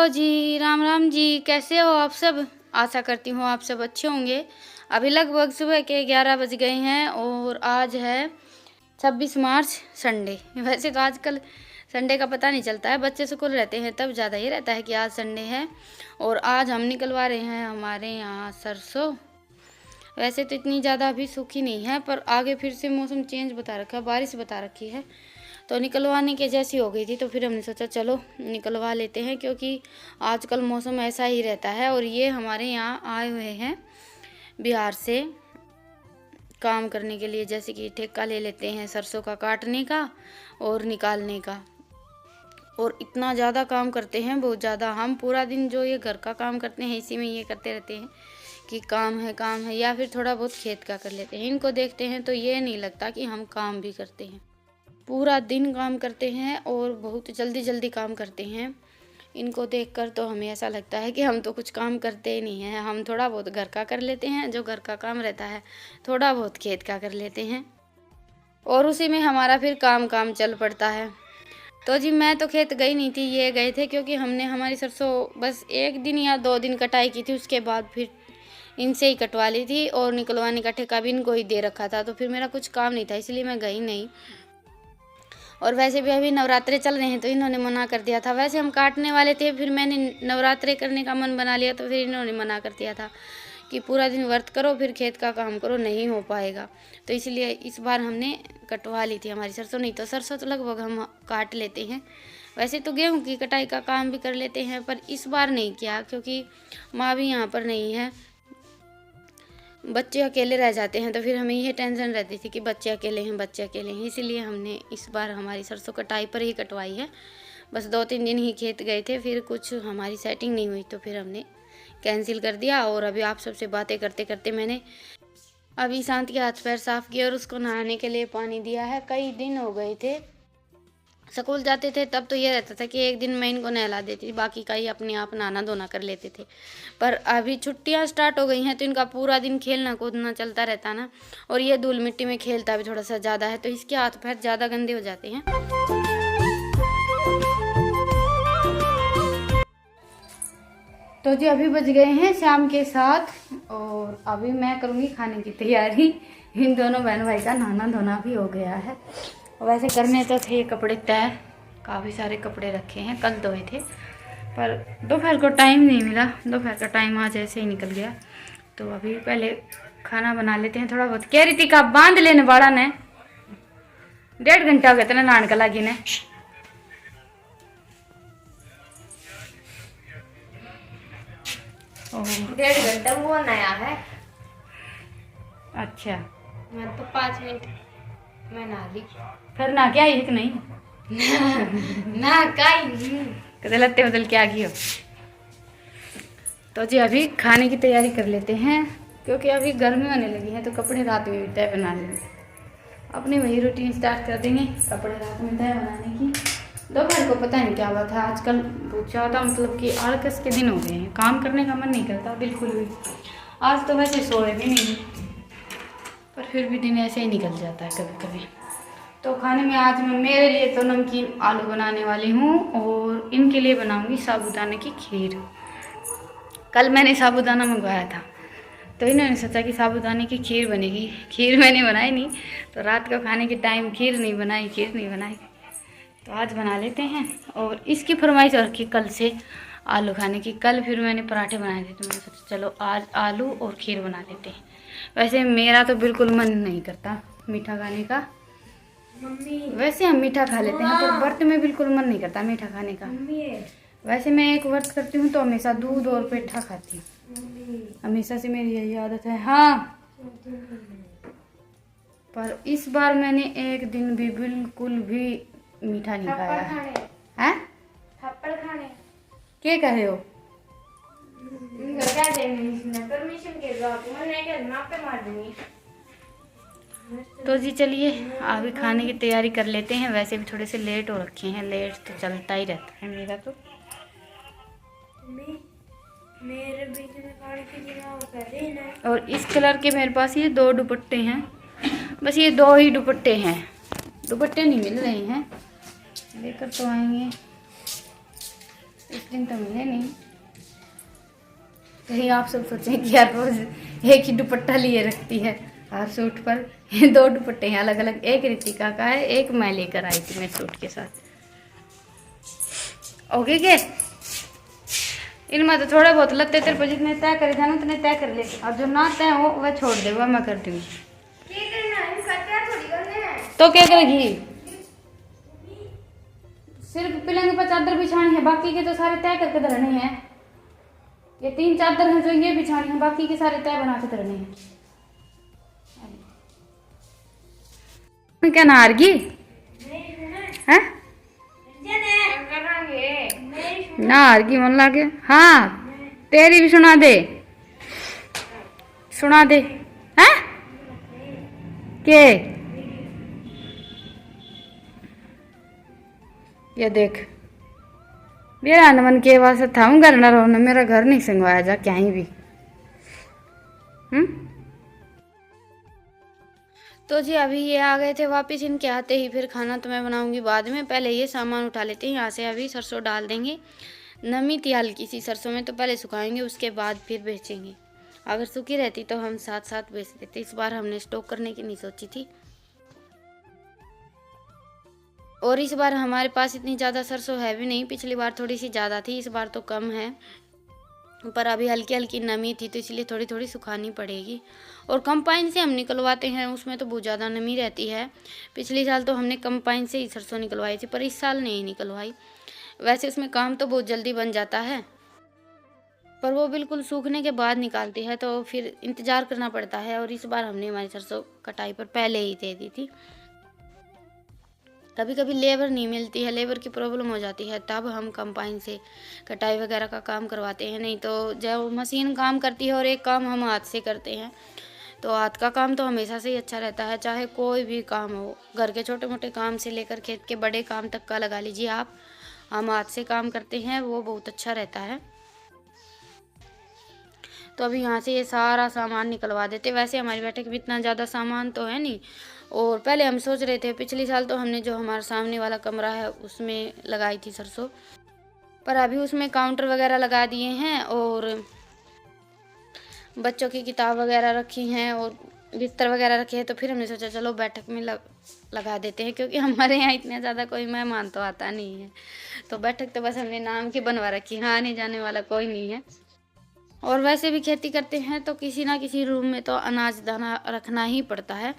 जी, राम राम जी। कैसे हो आप सब? आशा करती हूँ आप सब अच्छे होंगे। अभी लगभग सुबह के 11 बज गए हैं और आज है 26 मार्च संडे। वैसे तो आजकल संडे का पता नहीं चलता है, बच्चे स्कूल रहते हैं तब ज़्यादा ही रहता है कि आज संडे है। और आज हम निकलवा रहे हैं हमारे यहाँ सरसों। वैसे तो इतनी ज़्यादा अभी सूखी नहीं है, पर आगे फिर से मौसम चेंज बता रखा है, बारिश बता रखी है, तो निकलवाने के जैसी हो गई थी। तो फिर हमने सोचा चलो निकलवा लेते हैं, क्योंकि आजकल मौसम ऐसा ही रहता है। और ये हमारे यहाँ आए हुए हैं बिहार से काम करने के लिए, जैसे कि ठेका ले लेते हैं सरसों का काटने का और निकालने का। और इतना ज़्यादा काम करते हैं, बहुत ज़्यादा। हम पूरा दिन जो ये घर का काम करते हैं इसी में ये करते रहते हैं कि काम है, या फिर थोड़ा बहुत खेत का कर लेते हैं। इनको देखते हैं तो ये नहीं लगता कि हम काम भी करते हैं। पूरा दिन काम करते हैं और बहुत जल्दी जल्दी काम करते हैं। इनको देखकर तो हमें ऐसा लगता है कि हम तो कुछ काम करते ही नहीं हैं। हम थोड़ा बहुत घर का कर लेते हैं, जो घर का काम रहता है, थोड़ा बहुत खेत का कर लेते हैं और उसी में हमारा फिर काम चल पड़ता है। तो जी मैं तो खेत गई नहीं थी, ये गए थे, क्योंकि हमने हमारी सरसों बस 1 दिन या 2 दिन कटाई की थी, उसके बाद फिर इनसे ही कटवा ली थी और निकलवाने का ठेका भी इनको ही दे रखा था। तो फिर मेरा कुछ काम नहीं था, इसलिए मैं गई नहीं। और वैसे भी अभी नवरात्रे चल रहे हैं तो इन्होंने मना कर दिया था। वैसे हम काटने वाले थे, फिर मैंने नवरात्रे करने का मन बना लिया, तो फिर इन्होंने मना कर दिया था कि पूरा दिन व्रत करो फिर खेत का काम करो, नहीं हो पाएगा। तो इसलिए इस बार हमने कटवा ली थी हमारी सरसों। नहीं तो सरसों तो लगभग हम काट लेते हैं। वैसे तो गेहूँ की कटाई का काम भी कर लेते हैं, पर इस बार नहीं किया, क्योंकि माँ भी यहाँ पर नहीं है, बच्चे अकेले रह जाते हैं। तो फिर हमें ये टेंशन रहती थी कि बच्चे अकेले हैं, इसीलिए हमने इस बार हमारी सरसों कटाई पर ही कटवाई है। बस 2-3 दिन ही खेत गए थे, फिर कुछ हमारी सेटिंग नहीं हुई तो फिर हमने कैंसिल कर दिया। और अभी आप सबसे बातें करते करते मैंने अभी शांत के हाथ पैर साफ़ किए और उसको नहाने के लिए पानी दिया है। कई दिन हो गए थे, स्कूल जाते थे तब तो ये रहता था कि एक दिन मैं इनको नहला देती थी, बाकी का ही अपने आप नहाना धोना कर लेते थे। पर अभी छुट्टियां स्टार्ट हो गई हैं तो इनका पूरा दिन खेलना कूदना चलता रहता ना, और ये धूल मिट्टी में खेलता भी थोड़ा सा ज़्यादा है, तो इसके हाथ पैर ज़्यादा गंदे हो जाते हैं। तो जी अभी बज गए हैं शाम के 7 और अभी मैं करूँगी खाने की तैयारी। इन दोनों बहन भाई का नहाना धोना भी हो गया है। वैसे करने तो थे कपड़े तय, काफ़ी सारे कपड़े रखे हैं, कल धोए थे, पर दोपहर को टाइम नहीं मिला। दोपहर का टाइम आज ऐसे ही निकल गया। तो अभी पहले खाना बना लेते हैं थोड़ा बहुत। कह रही थी का बांध लेने वाला ने 1.5 घंटा हो गया था नान का लागी ने। ओह 1.5 घंटा वो नया है। अच्छा, मैं तो 5 मिनट मैं नहा ली। फिर ना क्या ही कि नहीं ना काई कदे लत्ते बदल के आ गई हो। तो जी अभी खाने की तैयारी कर लेते हैं, क्योंकि अभी गर्मी होने लगी है तो कपड़े रात में भी तय बना लेंगे। अपनी वही रूटीन स्टार्ट कर देंगे, कपड़े रात में तय बनाने की। दोपहर को पता नहीं क्या हुआ था, आजकल बहुत ज़्यादा मतलब कि आलकस के दिन हो गए हैं, काम करने का मन नहीं करता बिल्कुल भी। आज तो वैसे सोए भी नहीं, पर फिर भी दिन ऐसे ही निकल जाता है कभी कभी। तो खाने में आज मैं मेरे लिए तो नमकीन आलू बनाने वाली हूँ और इनके लिए बनाऊँगी साबूदाने की खीर। कल मैंने साबूदाना मंगवाया था तो इन्होंने सोचा कि साबूदाने की खीर बनेगी। खीर मैंने बनाई नहीं, तो रात को खाने के टाइम खीर नहीं बनाई, तो आज बना लेते हैं। और इसकी फरमाइश रखी कल से आलू खाने की। कल फिर मैंने पराठे बनाए थे तो मैंने सोचा चलो आज आलू और खीर बना लेते हैं। वैसे मेरा तो बिल्कुल मन नहीं करता मीठा खाने का, वैसे हम मीठा खा लेते हैं, पर व्रत में बिल्कुल मन नहीं करता मीठा खाने का। वैसे मैं एक व्रत करती हूँ तो हमेशा दूध और पेठा खाती हूँ, हमेशा से मेरी यही आदत है। हाँ, पर इस बार मैंने एक दिन भी बिल्कुल भी मीठा नहीं खाया है। थप्पड़ खाने क्या कह रहे हो? क्या देंगे परमिशन के बाद मैं क्या पे मार दूंगी। तो जी चलिए अभी खाने की तैयारी कर लेते हैं। वैसे भी थोड़े से लेट हो रखे हैं, लेट तो चलता ही रहता है मेरा तो। मेरे बीच में और इस कलर के मेरे पास ये 2 दुपट्टे हैं, बस ये 2 ही दुपट्टे हैं, दुपट्टे नहीं मिल रहे हैं, लेकर तो आएंगे। इस दिन तो मिले नहीं। कहीं आप सब सोचें कि यार रोज एक ही दुपट्टा लिए रखती है हर सूट पर। ये 2 दुपट्टे हैं अलग अलग, एक रितिका का है, एक मैं लेकर आई थी मेरे सूट के साथ। ओके के इनमें तो थोड़े बहुत लगते तेरे पर, जितने तय करे जाना उतने तय कर ले, और जो ना तय हो वह छोड़ दे, वह मैं कर दूंगी। तो क्या करेगी? सिर्फ पलंग पर चादर बिछानी है, बाकी के तो सारे तय करके धरने हैं। ये 3 चादर हैं जो ये बिछानी है, बाकी के सारे तय बना के धरने हैं। क्या नारगी है नारगी मन लागे। हाँ तेरी भी सुना दे, सुना दे। हैं के ये देख मेरा मन के वास्ते था घर न रहो ना, मेरा घर नहीं संगवाया जा कहीं भी। तो जी अभी ये आ गए थे वापस, इनके आते ही फिर खाना तो मैं बनाऊंगी बाद में। पहले ये सामान उठा लेते हैं यहाँ से, अभी सरसों डाल देंगे। नमी थी हल्की सी सरसों में, तो पहले सुखाएंगे उसके बाद फिर बेचेंगे। अगर सूखी रहती तो हम साथ साथ बेच देते, इस बार हमने स्टॉक करने की नहीं सोची थी। और इस बार हमारे पास इतनी ज़्यादा सरसों है भी नहीं, पिछली बार थोड़ी सी ज़्यादा थी, इस बार तो कम है। पर अभी हल्की हल्की नमी थी तो इसलिए थोड़ी थोड़ी सुखानी पड़ेगी। और कंपाइन से हम निकलवाते हैं, उसमें तो बहुत ज़्यादा नमी रहती है। पिछले साल तो हमने कंपाइन से ही सरसों निकलवाई थी, पर इस साल नहीं निकलवाई। वैसे उसमें काम तो बहुत जल्दी बन जाता है, पर वो बिल्कुल सूखने के बाद निकालती है तो फिर इंतज़ार करना पड़ता है। और इस बार हमने हमारी सरसों कटाई पर पहले ही दे दी थी। कभी कभी लेबर नहीं मिलती है, लेबर की प्रॉब्लम हो जाती है, तब हम कंपाइन से कटाई वगैरह का काम करवाते हैं। नहीं तो जब मशीन काम करती है और एक काम हम हाथ से करते हैं, तो हाथ का काम तो हमेशा से ही अच्छा रहता है, चाहे कोई भी काम हो। घर के छोटे मोटे काम से लेकर खेत के बड़े काम तक का लगा लीजिए आप, हम हाथ से काम करते हैं, वो बहुत अच्छा रहता है। तो अभी यहाँ से ये सारा सामान निकलवा देते। वैसे हमारी बैठक में इतना ज़्यादा सामान तो है नहीं। और पहले हम सोच रहे थे, पिछले साल तो हमने जो हमारा सामने वाला कमरा है उसमें लगाई थी सरसों, पर अभी उसमें काउंटर वगैरह लगा दिए हैं और बच्चों की किताब वगैरह रखी हैं और बिस्तर वगैरह रखे हैं। तो फिर हमने सोचा चलो बैठक में लगा देते हैं, क्योंकि हमारे यहाँ इतना ज़्यादा कोई मेहमान तो आता नहीं है। तो बैठक तो बस हमने नाम की बनवा रखी, हाँ आने जाने वाला कोई नहीं है। और वैसे भी खेती करते हैं तो किसी ना किसी रूम में तो अनाज दाना रखना ही पड़ता है।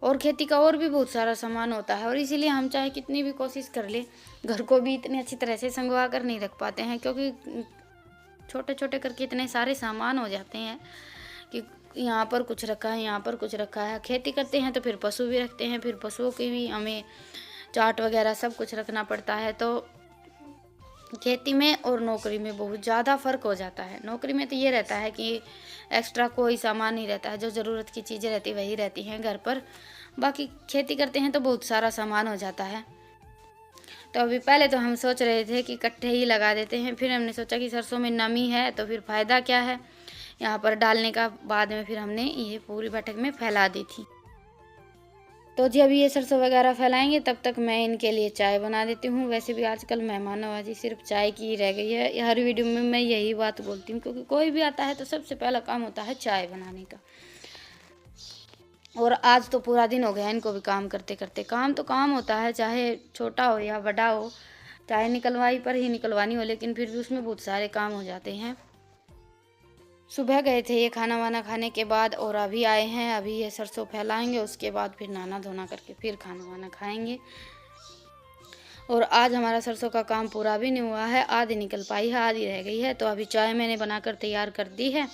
और खेती का और भी बहुत सारा सामान होता है, और इसीलिए हम चाहे कितनी भी कोशिश कर ले, घर को भी इतनी अच्छी तरह से संगवा कर नहीं रख पाते हैं, क्योंकि छोटे छोटे करके इतने सारे सामान हो जाते हैं कि यहाँ पर कुछ रखा है, यहाँ पर कुछ रखा है। खेती करते हैं तो फिर पशु भी रखते हैं, फिर पशुओं की भी हमें चाट वगैरह सब कुछ रखना पड़ता है। तो खेती में और नौकरी में बहुत ज़्यादा फ़र्क हो जाता है। नौकरी में तो ये रहता है कि एक्स्ट्रा कोई सामान नहीं रहता है, जो ज़रूरत की चीज़ें रहती वही रहती हैं घर पर। बाकी खेती करते हैं तो बहुत सारा सामान हो जाता है। तो अभी पहले तो हम सोच रहे थे कि इकट्ठे ही लगा देते हैं, फिर हमने सोचा कि सरसों में नमी है तो फिर फ़ायदा क्या है यहाँ पर डालने का। बाद में फिर हमने ये पूरी बैठक में फैला दी थी। तो जी अभी ये सरसों वगैरह फैलाएंगे, तब तक मैं इनके लिए चाय बना देती हूँ। वैसे भी आजकल मेहमान नवाजी सिर्फ चाय की ही रह गई है, हर वीडियो में मैं यही बात बोलती हूँ, क्योंकि कोई भी आता है तो सबसे पहला काम होता है चाय बनाने का। और आज तो पूरा दिन हो गया इनको भी काम करते करते। काम तो काम होता है, चाहे छोटा हो या बड़ा हो, चाहे निकलवाई पर ही निकलवानी हो, लेकिन फिर भी उसमें बहुत सारे काम हो जाते हैं। सुबह गए थे ये खाना वाना खाने के बाद, और अभी आए हैं, अभी ये सरसों फैलाएंगे, उसके बाद फिर नहाना धोना करके फिर खाना वाना खाएंगे। और आज हमारा सरसों का काम पूरा भी नहीं हुआ है, आधी निकल पाई है, आधी रह गई है। तो अभी चाय मैंने बनाकर तैयार कर दी है,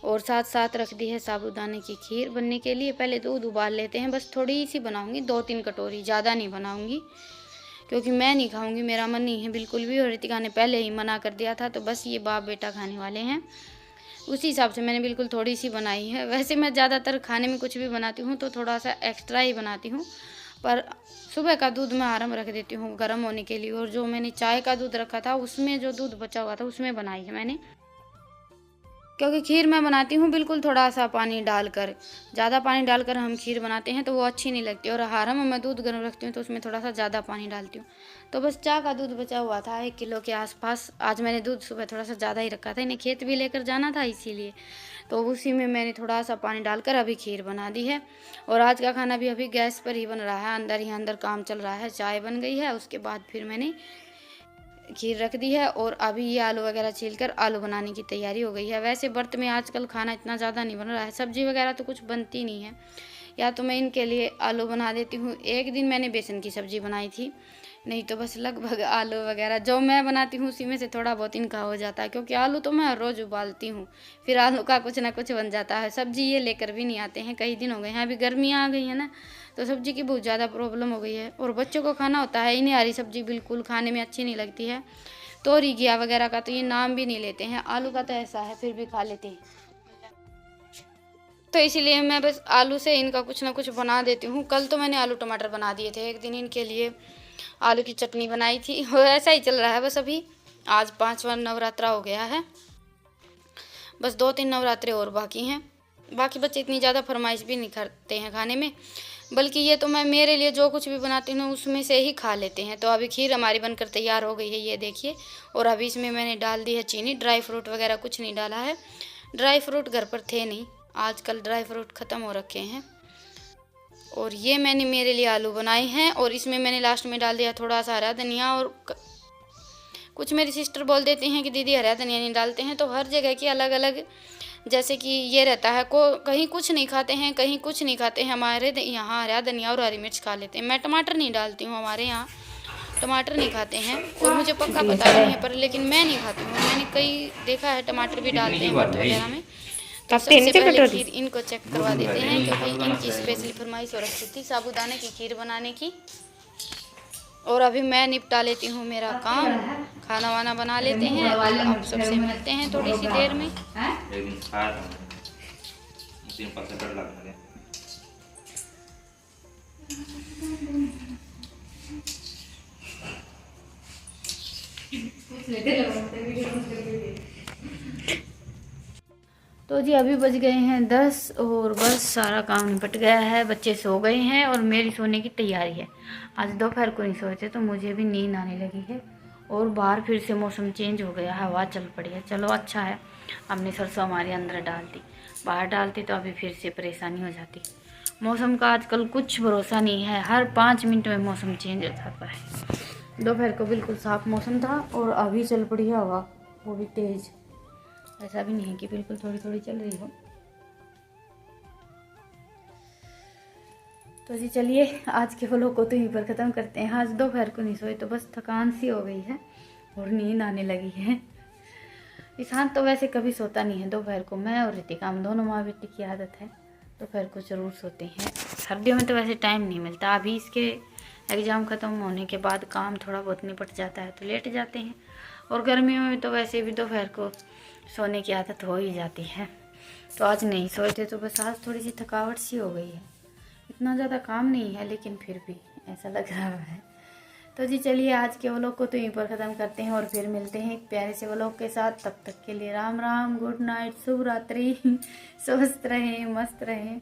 और साथ साथ रख दी है साबूदाने की खीर बनने के लिए। पहले दूध उबाल लेते हैं, बस थोड़ी सी बनाऊंगी, 2-3 कटोरी, ज़्यादा नहीं बनाऊंगी, क्योंकि मैं नहीं खाऊंगी, मेरा मन नहीं है बिल्कुल भी। और रितिका ने पहले ही मना कर दिया था, तो बस ये बाप बेटा खाने वाले हैं, उसी हिसाब से मैंने बिल्कुल थोड़ी सी बनाई है। वैसे मैं ज़्यादातर खाने में कुछ भी बनाती हूँ तो थोड़ा सा एक्स्ट्रा ही बनाती हूँ, पर सुबह का दूध मैं आराम रख देती हूँ गर्म होने के लिए। और जो मैंने चाय का दूध रखा था उसमें जो दूध बचा हुआ था उसमें बनाई है मैंने, क्योंकि खीर मैं बनाती हूँ बिल्कुल थोड़ा सा पानी डालकर, ज़्यादा पानी डालकर हम खीर बनाते हैं तो वो अच्छी नहीं लगती। और हारा में मैं दूध गर्म रखती हूँ तो उसमें थोड़ा सा ज़्यादा पानी डालती हूँ। तो बस चाय का दूध बचा हुआ था 1 किलो के आसपास। आज मैंने दूध सुबह थोड़ा सा ज़्यादा ही रखा था, इन्हें खेत भी लेकर जाना था इसीलिए, तो उसी में मैंने थोड़ा सा पानी डालकर अभी खीर बना दी है। और आज का खाना भी अभी गैस पर ही बन रहा है, अंदर काम चल रहा है। चाय बन गई है, उसके बाद फिर मैंने खीर रख दी है और अभी ये आलू वगैरह छीलकर आलू बनाने की तैयारी हो गई है। वैसे व्रत में आजकल खाना इतना ज़्यादा नहीं बन रहा है, सब्जी वगैरह तो कुछ बनती नहीं है, या तो मैं इनके लिए आलू बना देती हूँ। एक दिन मैंने बेसन की सब्ज़ी बनाई थी, नहीं तो बस लगभग आलू वगैरह जो मैं बनाती हूँ उसी में से थोड़ा बहुत इनका हो जाता है, क्योंकि आलू तो मैं रोज़ उबालती हूँ, फिर आलू का कुछ ना कुछ बन जाता है। सब्ज़ी ये लेकर भी नहीं आते हैं, कई दिन हो गए हैं, अभी गर्मियाँ आ गई हैं ना, तो सब्ज़ी की बहुत ज़्यादा प्रॉब्लम हो गई है। और बच्चों को खाना होता है, इन्हें हरी सब्ज़ी बिल्कुल खाने में अच्छी नहीं लगती है। तोरी घिया वगैरह का तो ये नाम भी नहीं लेते हैं, आलू का तो ऐसा है फिर भी खा लेते हैं। तो इसीलिए मैं बस आलू से इनका कुछ ना कुछ बना देती हूँ। कल तो मैंने आलू टमाटर बना दिए थे, एक दिन इनके लिए आलू की चटनी बनाई थी। और ऐसा ही चल रहा है बस। अभी आज 5वां नवरात्रा हो गया है, बस 2-3 नवरात्रे और बाकी हैं। बाकी बच्चे इतनी ज़्यादा फरमाइश भी नहीं करते हैं खाने में, बल्कि ये तो मैं मेरे लिए जो कुछ भी बनाती हूँ उसमें से ही खा लेते हैं। तो अभी खीर हमारी बनकर तैयार हो गई है, ये देखिए। और अभी इसमें मैंने डाल दी है चीनी, ड्राई फ्रूट वगैरह कुछ नहीं डाला है। ड्राई फ्रूट घर पर थे नहीं, आजकल ड्राई फ्रूट ख़त्म हो रखे हैं। और ये मैंने मेरे लिए आलू बनाए हैं, और इसमें मैंने लास्ट में डाल दिया थोड़ा सा हरा धनिया। और कुछ मेरी सिस्टर बोल देती हैं कि दीदी हरा धनिया नहीं डालते हैं, तो हर जगह की अलग अलग, जैसे कि ये रहता है को कहीं कुछ नहीं खाते हैं, कहीं कुछ नहीं खाते हैं। हमारे यहाँ हरा धनिया और हरी मिर्च खा लेते हैं। मैं टमाटर नहीं डालती हूँ, हमारे यहाँ टमाटर नहीं खाते हैं, और मुझे पक्का पता नहीं है, पर लेकिन मैं नहीं खाती हूँ। मैंने कई देखा है टमाटर भी डालते हैं व्रत वगैरह में। तो सबसे पहले खीर इनको चेक करवा देते हैं, क्योंकि इनकी स्पेशली फरमाइश हो रखी थी साबूदाने की खीर बनाने की। और अभी मैं निपटा लेती हूँ मेरा काम, खाना वाना बना लेते हैं। आप सबसे मिलते हैं थोड़ी सी देर में। तो जी अभी बज गए हैं 10 और बस सारा काम निपट गया है। बच्चे सो गए हैं और मेरी सोने की तैयारी है। आज दोपहर को नहीं सोए थे तो मुझे भी नींद आने लगी है। और बाहर फिर से मौसम चेंज हो गया है, हवा चल पड़ी है। चलो अच्छा है, हमने सरसों हमारे अंदर डाल दी, बाहर डालती तो अभी फिर से परेशानी हो जाती। मौसम का आजकल कुछ भरोसा नहीं है, हर 5 मिनट में मौसम चेंज हो जाता है। दोपहर को बिल्कुल साफ मौसम था और अभी चल पड़ी है हवा, वो भी तेज़। ऐसा भी नहीं है कि बिल्कुल थोड़ी थोड़ी चल रही हो। तो जी चलिए आज के व्लॉग को तो यहीं पर ख़त्म करते हैं। आज दोपहर को नहीं सोए तो बस थकान सी हो गई है और नींद आने लगी है। ईशान तो वैसे कभी सोता नहीं है दोपहर को, मैं और रितिका हम दोनों माँ बेटी की आदत है, दोपहर को ज़रूर सोते हैं। सर्दियों में तो वैसे टाइम नहीं मिलता, अभी इसके एग्ज़ाम ख़त्म होने के बाद काम थोड़ा बहुत निपट जाता है तो लेट जाते हैं। और गर्मियों में तो वैसे भी दोपहर को सोने की आदत हो ही जाती है। तो आज नहीं सोए थे तो बस आज थोड़ी सी थकावट सी हो गई है। इतना ज़्यादा काम नहीं है लेकिन फिर भी ऐसा लग रहा है। तो जी चलिए आज के व्लॉग को तो यहीं पर ख़त्म करते हैं और फिर मिलते हैं एक प्यारे से व्लॉग के साथ। तब तक के लिए राम राम, गुड नाइट, शुभ रात्रि, स्वस्थ रहें, मस्त रहें।